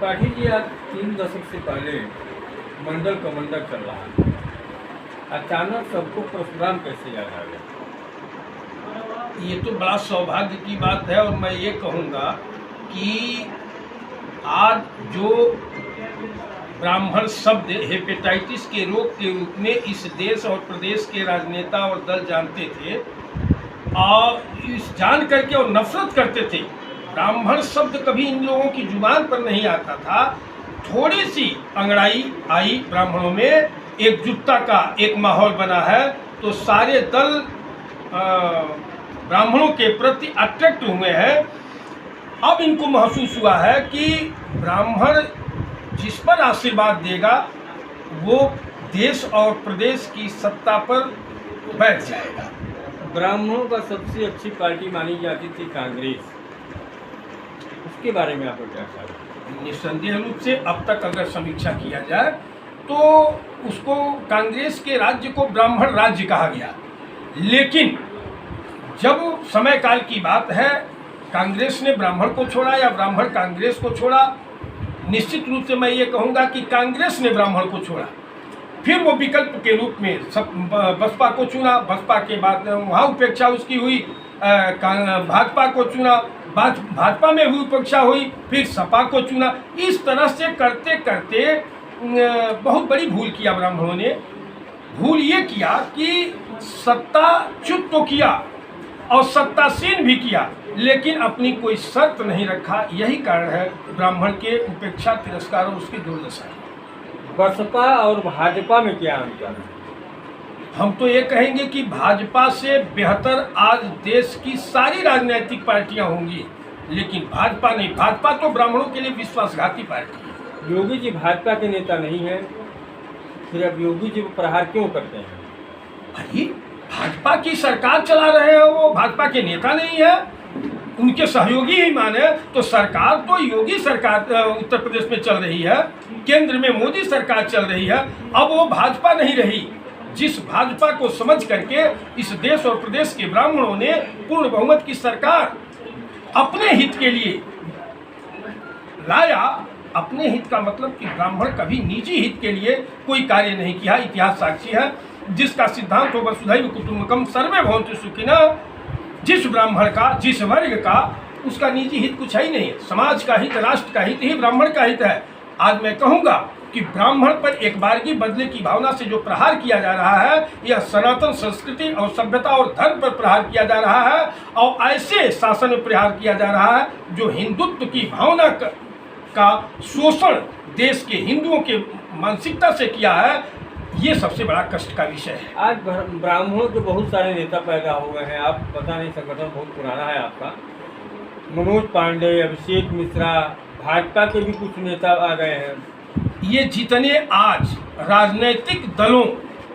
त्रिपाठी जी, आज 3 दशक से पहले मंडल कमंडल चल रहा है, अचानक सबको परशुराम कैसे याद आ गया? ये तो बड़ा सौभाग्य की बात है। और मैं ये कहूँगा कि आज जो ब्राह्मण शब्द हेपेटाइटिस के रोग के रूप में इस देश और प्रदेश के राजनेता और दल जानते थे और इस जान करके और नफरत करते थे। ब्राह्मण शब्द कभी इन लोगों की जुबान पर नहीं आता था। थोड़ी सी अंगड़ाई आई ब्राह्मणों में, एकजुटता का एक माहौल बना है, तो सारे दल ब्राह्मणों के प्रति अट्रैक्ट हुए हैं। अब इनको महसूस हुआ है कि ब्राह्मण जिस पर आशीर्वाद देगा वो देश और प्रदेश की सत्ता पर बैठ जाएगा। ब्राह्मणों का सबसे अच्छी पार्टी मानी जाती थी कांग्रेस, उसके बारे में आपको क्या ख्याल है? निस्संदेह रूप से अब तक अगर समीक्षा किया जाए तो उसको कांग्रेस के राज्य को ब्राह्मण राज्य कहा गया, लेकिन जब समय काल की बात है, कांग्रेस ने ब्राह्मण को छोड़ा या ब्राह्मण कांग्रेस को छोड़ा, निश्चित रूप से मैं ये कहूँगा कि कांग्रेस ने ब्राह्मण को छोड़ा। फिर वो विकल्प के रूप में बसपा को चुना, बसपा के बाद वहाँ उपेक्षा उसकी हुई, भाजपा को चुना, भाजपा में हुई उपेक्षा हुई, फिर सपा को चुना। इस तरह से करते करते बहुत बड़ी भूल किया ब्राह्मणों ने। भूल ये किया कि सत्ताच्युत तो किया और सत्तासीन भी किया, लेकिन अपनी कोई शर्त नहीं रखा। यही कारण है ब्राह्मण के उपेक्षा, तिरस्कार और उसकी दुर्दशा। बसपा और भाजपा में क्या अंतर है? हम तो ये कहेंगे कि भाजपा से बेहतर आज देश की सारी राजनीतिक पार्टियां होंगी, लेकिन भाजपा नहीं। भाजपा तो ब्राह्मणों के लिए विश्वासघाती पार्टी है। योगी जी भाजपा के नेता नहीं है, फिर अब योगी जी प्रहार क्यों करते हैं? अरे भाजपा की सरकार चला रहे हैं, वो भाजपा के नेता नहीं है, उनके सहयोगी ही माने। तो सरकार तो योगी सरकार उत्तर प्रदेश में चल रही है, केंद्र में मोदी सरकार चल रही है। अब वो भाजपा नहीं रही जिस भाजपा को समझ करके इस देश और प्रदेश के ब्राह्मणों ने पूर्ण बहुमत की सरकार अपने हित के लिए लाया। अपने हित का मतलब कि ब्राह्मण कभी निजी हित के लिए कोई कार्य नहीं किया। इतिहास साक्षी है, जिसका सिद्धांत हो वसुधैव कुटुंबकम सर्वे भवन्तु सुखिनः। जिस ब्राह्मण का, जिस वर्ग का, उसका निजी हित कुछ है ही नहीं। समाज का हित, राष्ट्र का हित ही ब्राह्मण का हित है। आज मैं कहूँगा कि ब्राह्मण पर एक बारगी बदले की भावना से जो प्रहार किया जा रहा है, यह सनातन संस्कृति और सभ्यता और धर्म पर प्रहार किया जा रहा है, और ऐसे शासन में प्रहार किया जा रहा है जो हिंदुत्व की भावना का शोषण देश के हिंदुओं के मानसिकता से किया है। ये सबसे बड़ा कष्ट का विषय है। आज ब्राह्मणों के बहुत सारे नेता पैदा हो गए हैं। आप पता नहीं, संगठन बहुत पुराना है आपका। मनोज पांडे, अभिषेक मिश्रा, भाजपा के भी कुछ नेता आ गए हैं। ये जितने आज राजनीतिक दलों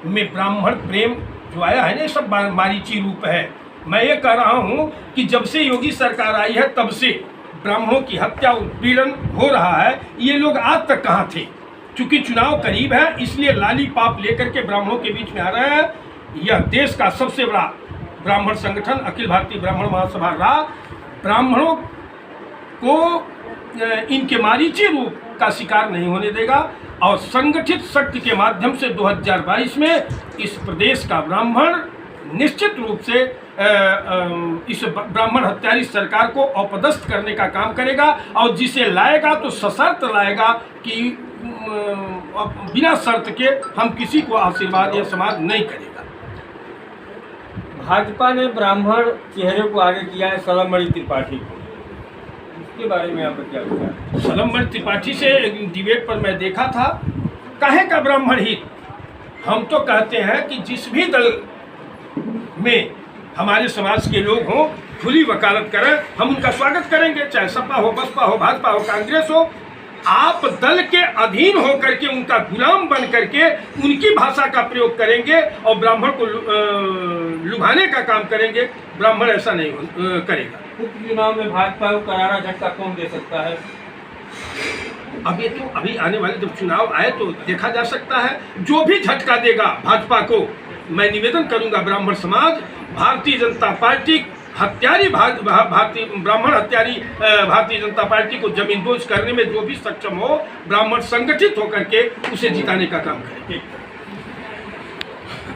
में ब्राह्मण प्रेम जो आया है ना, ये सब मारीची रूप है। मैं ये कह रहा हूँ कि जब से योगी सरकार आई है तब से ब्राह्मणों की हत्या, उत्पीड़न हो रहा है। ये लोग आज तक कहाँ थे? चूंकि चुनाव करीब है, इसलिए लालीपाप लेकर के ब्राह्मणों के बीच में आ रहे हैं। यह देश का सबसे बड़ा ब्राह्मण संगठन अखिल भारतीय ब्राह्मण महासभा रहा। ब्राह्मणों को इनके मारीची रूप का शिकार नहीं होने देगा, और संगठित शक्ति के माध्यम से 2022 में इस प्रदेश का ब्राह्मण निश्चित रूप से इस ब्राह्मण हत्यारी सरकार को अपदस्थ करने का काम करेगा, और जिसे लाएगा तो सशर्त लाएगा कि बिना शर्त के हम किसी को आशीर्वाद या समाज नहीं करेगा। भाजपा ने ब्राह्मण चेहरे को आगे किया है सलमणि त्रिपाठी को, उसके बारे में आपका क्या विचार है? सलमणि त्रिपाठी से एक डिबेट पर मैं देखा था, काहे का ब्राह्मण हित। हम तो कहते हैं कि जिस भी दल में हमारे समाज के लोग हों, खुली वकालत करें, हम उनका स्वागत करेंगे, चाहे सपा हो, बसपा हो, भाजपा हो, कांग्रेस हो। आप दल के अधीन होकर के, उनका गुलाम बन करके उनकी भाषा का प्रयोग करेंगे और ब्राह्मण को लुभाने का काम करेंगे। ब्राह्मण ऐसा नहीं करेगा। उपचुनाव में भाजपा को करारा झटका कौन दे सकता है? अभी आने वाले जब चुनाव आए तो देखा जा सकता है। जो भी झटका देगा भाजपा को, मैं निवेदन करूंगा ब्राह्मण समाज भारतीय जनता पार्टी हत्यारी भारतीय ब्राह्मण हत्यारी भारतीय जनता पार्टी को जमींदोज करने में जो भी सक्षम हो, ब्राह्मण संगठित होकर के उसे जिताने का काम करें।